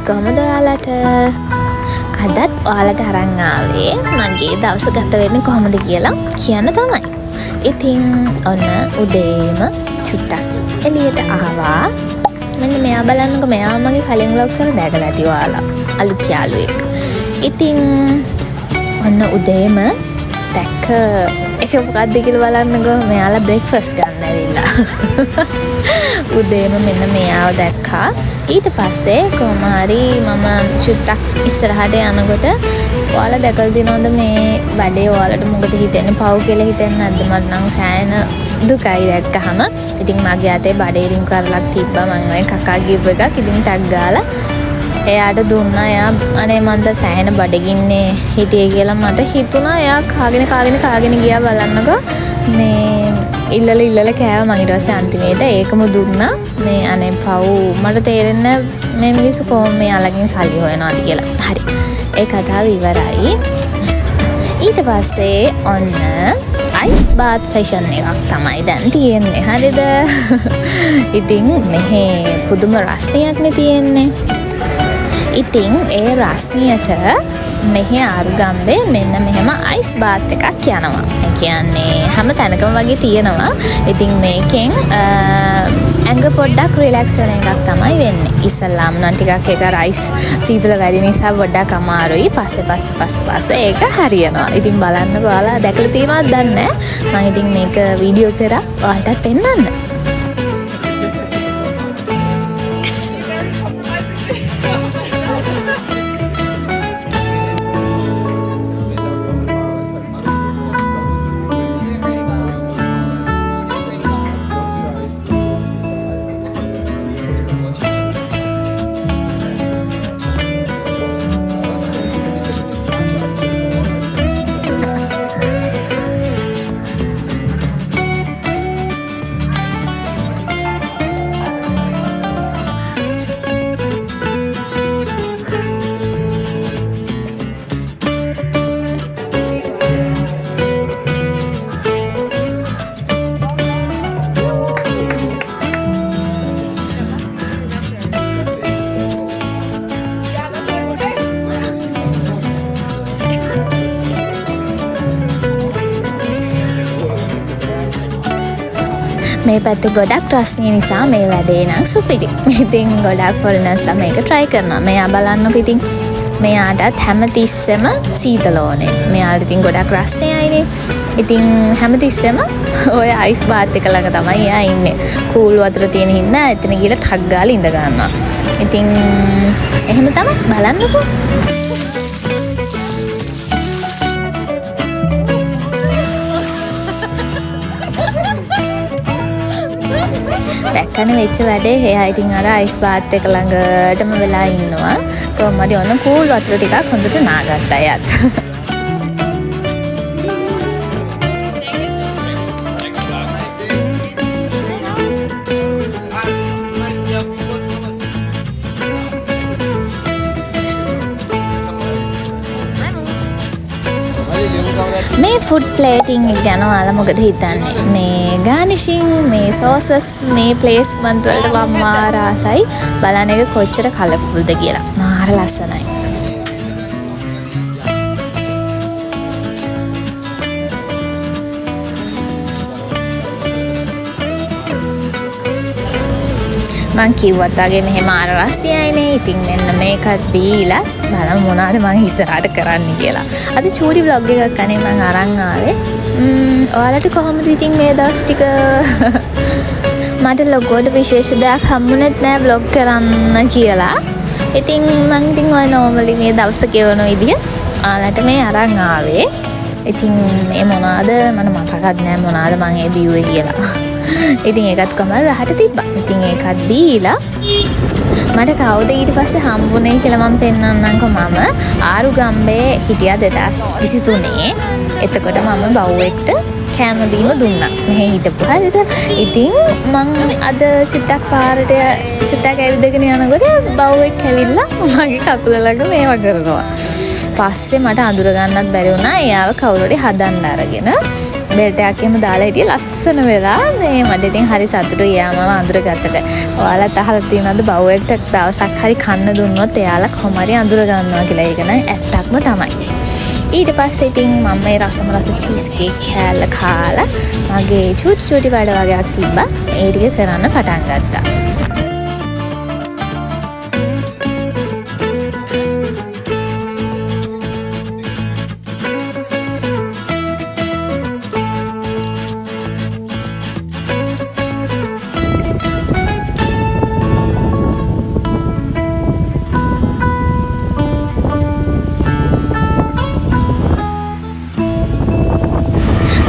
කොහොමද ඔයාලට? අදත් ඔයාලට අරන් ආවේ මගේ දවස ගත වෙන්නේ කොහොමද කියලා කියන්න තමයි. ඉතින් ඔන්න උදේම චුට්ටක් එළියට ආවා. මෙන්න මෙයා බලන්නකො, මෙයා මගේ කලින් vlogs වල දැකලා ඇති ඔයාලා. අලුත් යාළුවෙක්. ඉතින් ඔන්න උදේම දැක්ක එක මොකක්ද කියලා බලන්නකො, මෙයාලා බ්‍රේක්ෆාස්ට් ගන්න ඇවිල්ලා. උදේම මෙන්න මෙයාව දැක්කා. ඊට පස්සේ කොහොම හරි මම චුට්ටක් ඉස්සරහට යනකොට ඔයාලා දැකලා දිනවද මේ වැඩේ ඔයාලට මොකද හිතෙන්නේ? පව් කියලා හිතෙන්නේ නැද්ද? මට නම් සෑහෙන දුකයි දැක්කහම. ඉතින් මගේ අතේ බඩේ රින් කරලක් තිබ්බා. මම ඔය කකා ගිහුව එකක් ඉතින් ටක් ගාලා එයාට දුන්නා. එයා අනේ මන්ද සෑහෙන බඩගින්නේ හිටියේ කියලා මට හිතුණා. එයා කාගෙන ගියා බලන්නකෝ. මේ ඉල්ලල කෑවා. මම ඊට පස්සේ අන්තිමේට ඒකම දුන්නා. මේ අනේ පව් මට තේරෙන්නේ මේ මිනිස්සු කොහොම මෙයාලගෙන් සල්ලි හොයනවාද කියලා. හරි. ඒ කතාව ඉවරයි. ඊට පස්සේ ඔන්න අයිස් බාත් සෙෂන් එකක් තමයි දැන් තියෙන්නේ. හරිද? ඉතින් මෙහි පුදුම රස්නියක්නේ තියෙන්නේ. ඉතින් ඒ රස්නියට මෙහි ආරුගම්බේ මෙන්න මෙහෙම අයිස් බාත් එකක් යනවා. ඒ කියන්නේ හැම තැනකම වගේ තියෙනවා. ඉතින් මේකෙන් ඇඟ පොඩ්ඩක් රිලැක්ස් වෙන එකක් තමයි වෙන්නේ. ඉස්සල්ලාම නම් ටිකක් ඒක රයිස් සීතල වැඩි නිසා පොඩ්ඩක් අමාරුයි. පස්සේ ඒක හරියනවා. ඉතින් බලන්නකෝ ඔයාලා දැකලා තියෙනවද දන්නේ නැහැ. මම ඉතින් මේක වීඩියෝ කරා ඔයාලටත් පෙන්නන්න. මේ පැත්තේ ගොඩක් රස්නිය නිසා මේ වැඩේ නම් සුපිරි. ඉතින් ගොඩක් ෆොරිනර්ස්ලා මේක try කරනවා. මෙයා බලන්නකො ඉතින් මෙයාටත් හැමතිස්සෙම සීතල ඕනේ. මෙයාට ඉතින් ගොඩක් රස්නියයිනේ. ඉතින් හැමතිස්සෙම ඔය අයිස් බාත් එක ළඟ තමයි එයා ඉන්නේ. කූල් වතුර තියෙන හින්දා එතන ගිහලා ටක් ගාලා ඉඳ ගන්නවා. ඉතින් එහෙම තමයි බලන්නකො. දැක්කන වෙච්ච වැඩේ එයා ඉතින් අර අයිස් බාත් එක ළඟටම වෙලා ඉන්නවා. කොහොමද ඔන්න කූල් වතුර ටිකක් හොඳට නාගත්තා එයාත්. මේ ෆුඩ් ප්ලේටිං එක ගැන ඔයාලා මොකද හිතන්නේ? මේ ගානිෂින්, මේ සෝසස්, මේ ප්ලේස්මන්ට් වලට මම මාර ආසයි. බලන්න එක කොච්චර කලර්ෆුල්ද කියලා. මාර ලස්සනයි. මං කිව්වත් වගේ මෙහෙම ආර රස්සියයිනේ. ඉතින් මෙන්න මේකත් බීලා බලමු මොනවද මං ඉස්සරහට කරන්න කියලා. අද චූටි vlog එකක් අනේ මං අරන් ආවේ. ඔයාලට කොහොමද ඉතින් මේ දවස් ටික? මට ලොකෝට විශේෂ දෙයක් හම්බුනේත් නෑ vlog කරන්න කියලා. ඉතින් මං ඉතින් ඔය normally මේ දවස ගෙවන විදිය ඔයාලට මේ අරන් ආවේ. ඉතින් මේ මොනවද මට මතකත් නෑ මොනවද මං ඒ බිව්වේ කියලා. ඉතින් ඒකත් කමල් රහට තිබ්බා. ඉතින් ඒකත් බීලා මට කවුද ඊට පස්සේ හම්බුනේ කියලා මම පෙන්නන්නම්කෝ. මම ආරුගම්බේ හිටියා 2023. එතකොට මම බව්වෙක්ට කෑම බීම දුන්නා. මෙහෙ හිටපු හරිද? ඉතින් මං අද චුට්ටක් පාරට චුට්ටක් ඇවිදගෙන යනකොට බව්වෙක් ඇවිල්ලා මගේ කකුල ළඟ මේවා කරනවා. පස්සේ මට අඳුර ගන්නත් බැරි වුණා. එයාව කවුරුරි හදන්න අරගෙන බෙල්ට් එකක් එහෙම දාලා හිටියේ ලස්සන වෙලා මේ මට ඉතින් හරි සතුටුයි යාමම අඳුරගත්තට. ඔයාලත් අහලා තියෙනවද බවුවෙක්ට දවසක් හරි කන්න දුන්නොත් එයාලා කොහොම හරි අඳුර ගන්නවා කියලා. ඒක නම් ඇත්තක්ම තමයි. ඊට පස්සේ ඉතින් මම මේ රස චීස් කේක් කෑල්ල කාලා මගේ චූටි වැඩ වගේක් තිබ්බා. ඒ ටික කරන්න පටන් ගත්තා.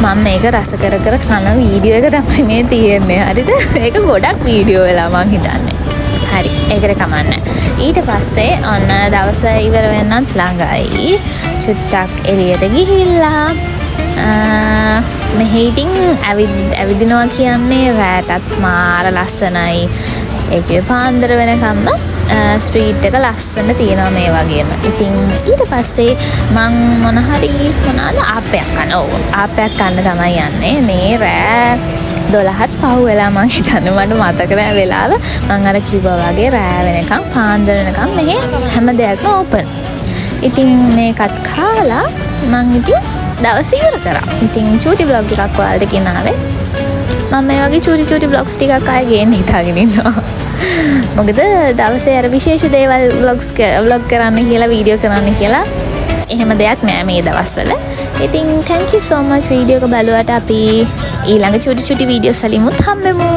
මම මේක රස කර කන වීඩියෝ එක තමයි මේ තියෙන්නේ. හරිද? ඒක ගොඩක් වීඩියෝ වෙලා මං හිතන්නේ. හරි. ඒකට කමන්නේ. ඊට පස්සේ ඔන්න දවස ඉවර වෙන්නත් ළඟයි. චුට්ටක් එළියට ගිහිල්ලා මෙහි ඉතින් ඇවිදිනවා කියන්නේ රැටත් මාර ලස්සනයි. ඒකේ පාන්දර වෙනකම්ම ස්ට්‍රීට් එක ලස්සන තියෙනවා මේ වගේම. ඉතින් ඊට පස්සේ මං මොනවාද ආප්පයක් කන්න. ඔව් ආප්පයක් කන්න තමයි යන්නේ. මේ රෑ 12ත් පහු වෙලා මං හිතන්නේ මට මතක නෑ වෙලාව. මං අර කිව්වා වගේ රෑ වෙනකම් පාන්දර වෙනකම් මෙහි හැම දෙයක්ම ඕපන්. ඉතින් මේකත් කාලා මං ඉතින් දවස් ඉවර කරා. ඉතින් චූටි බ්ලොග් එකක් ඔයාලට ගෙනාවේ. මම මේ වගේ චූටි බ්ලොග්ස් ටිකක් ආයෙ ගේන්න හිතාගෙන ඉන්නවා. මොකද දවසේ අර විශේෂ දේවල් vlog කරන්න කියලා වීඩියෝ කරන්න කියලා එහෙම දෙයක් නෑ මේ දවස්වල. ඉතින් thank you so much video එක බලුවට අපි ඊළඟ චූටි වීඩියෝස් වලින් හම්බෙමු.